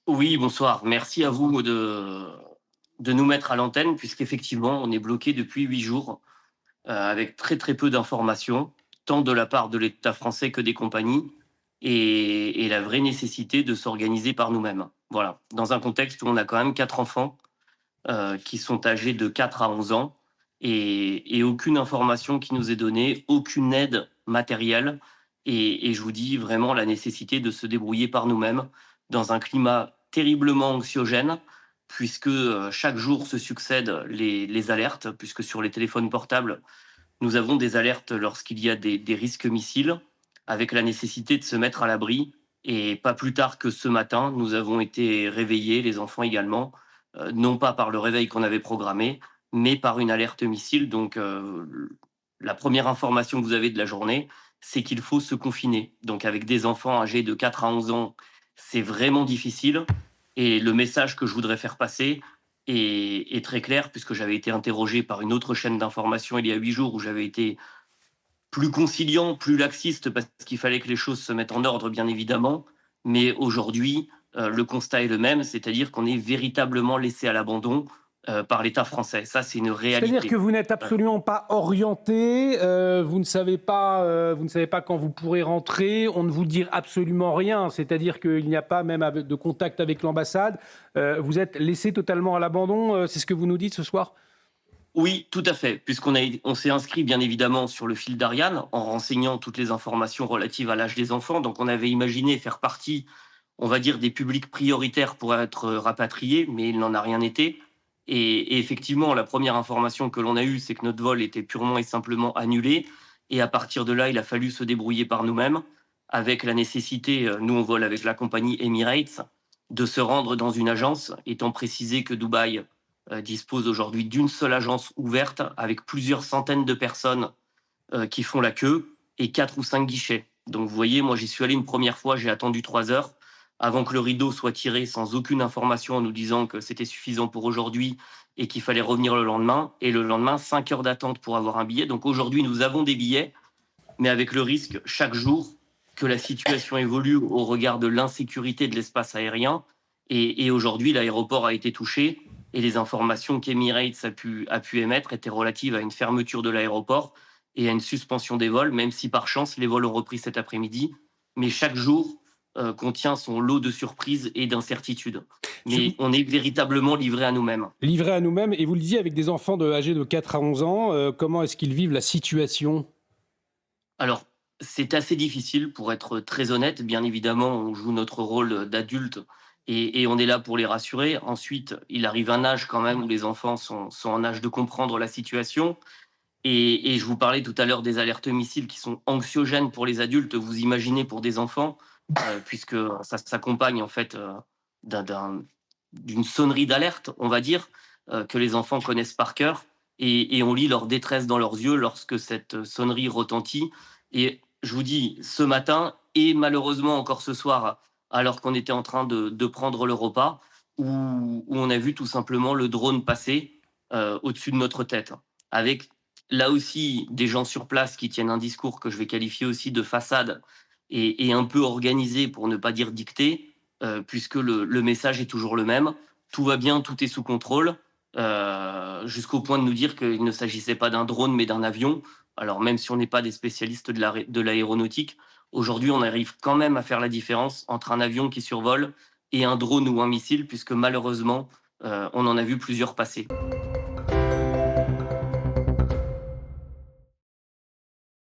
Oui, bonsoir. Merci à vous de nous mettre à l'antenne, puisqu'effectivement, on est bloqué depuis 8 jours, avec très très peu d'informations, tant de la part de l'État français que des compagnies, et la vraie nécessité de s'organiser par nous-mêmes. Voilà, dans un contexte où on a quand même 4 enfants qui sont âgés de 4 à 11 ans, et aucune information qui nous est donnée, aucune aide matérielle, et je vous dis vraiment la nécessité de se débrouiller par nous-mêmes dans un climat terriblement anxiogène, puisque chaque jour se succèdent les alertes, puisque sur les téléphones portables, nous avons des alertes lorsqu'il y a des risques missiles, avec la nécessité de se mettre à l'abri. Et pas plus tard que ce matin, nous avons été réveillés, les enfants également, non pas par le réveil qu'on avait programmé, mais par une alerte missile. Donc, la première information que vous avez de la journée, c'est qu'il faut se confiner. Donc, avec des enfants âgés de 4 à 11 ans, c'est vraiment difficile. Et le message que je voudrais faire passer, est très clair, puisque j'avais été interrogé par une autre chaîne d'information il y a 8 jours, où j'avais été plus conciliant, plus laxiste, parce qu'il fallait que les choses se mettent en ordre, bien évidemment. Mais aujourd'hui, le constat est le même, c'est-à-dire qu'on est véritablement laissé à l'abandon par l'État français. Ça, c'est une C'est-à-dire que réalité. vous n'êtes Euh, absolument pas orienté, vous ne savez pas quand vous pourrez rentrer, on ne vous dit absolument rien, c'est-à-dire qu'il n'y a pas même de contact avec l'ambassade, vous êtes laissé totalement à l'abandon, c'est ce que vous nous dites ce soir? oui, tout à fait, on s'est inscrit bien évidemment sur le fil d'Ariane en renseignant toutes les informations relatives à l'âge des enfants. Donc on avait imaginé faire partie, on va dire, des publics prioritaires pour être rapatriés, mais il n'en a rien été. Et effectivement, la première information que l'on a eue, c'est que notre vol était purement et simplement annulé. Et à partir de là, il a fallu se débrouiller par nous-mêmes, avec la nécessité, nous on vole avec la compagnie Emirates, de se rendre dans une agence, étant précisé que Dubaï dispose aujourd'hui d'une seule agence ouverte avec plusieurs centaines de personnes qui font la queue et 4 ou 5 guichets. Donc vous voyez, moi j'y suis allé une première fois, j'ai attendu 3 heures avant que le rideau soit tiré, sans aucune information, en nous disant que c'était suffisant pour aujourd'hui et qu'il fallait revenir le lendemain. Et le lendemain, 5 heures d'attente pour avoir un billet. Donc aujourd'hui, nous avons des billets, mais avec le risque chaque jour que la situation évolue au regard de l'insécurité de l'espace aérien. Et aujourd'hui, l'aéroport a été touché, et les informations qu'Emirates a pu émettre étaient relatives à une fermeture de l'aéroport et à une suspension des vols, même si par chance les vols ont repris cet après-midi. Mais chaque jour contient son lot de surprises et d'incertitudes. Je Mais on est véritablement livré à nous-mêmes. livré à nous-mêmes et vous le disiez avec des enfants âgés de 4 à 11 ans, comment est-ce qu'ils vivent la situation? Alors, c'est assez difficile, pour être très honnête. Bien évidemment, on joue notre rôle d'adulte, et on est là pour les rassurer. Ensuite, il arrive un âge quand même où les enfants sont en âge de comprendre la situation. Et je vous parlais tout à l'heure des alertes missiles qui sont anxiogènes pour les adultes. Vous imaginez pour des enfants, puisque ça s'accompagne en fait d'un- d'un- d'une sonnerie d'alerte, on va dire, que les enfants connaissent par cœur. Et on lit leur détresse dans leurs yeux lorsque cette sonnerie retentit. Et je vous dis, ce matin, et malheureusement encore ce soir, alors qu'on était en train de prendre le repas, où on a vu tout simplement le drone passer au-dessus de notre tête, avec là aussi des gens sur place qui tiennent un discours que je vais qualifier aussi de façade, et un peu organisé pour ne pas dire dicté, puisque le message est toujours le même. Tout va bien, tout est sous contrôle, jusqu'au point de nous dire qu'il ne s'agissait pas d'un drone mais d'un avion. Alors même si on n'est pas des spécialistes de l'aéronautique, aujourd'hui on arrive quand même à faire la différence entre un avion qui survole et un drone ou un missile, puisque malheureusement on en a vu plusieurs passer.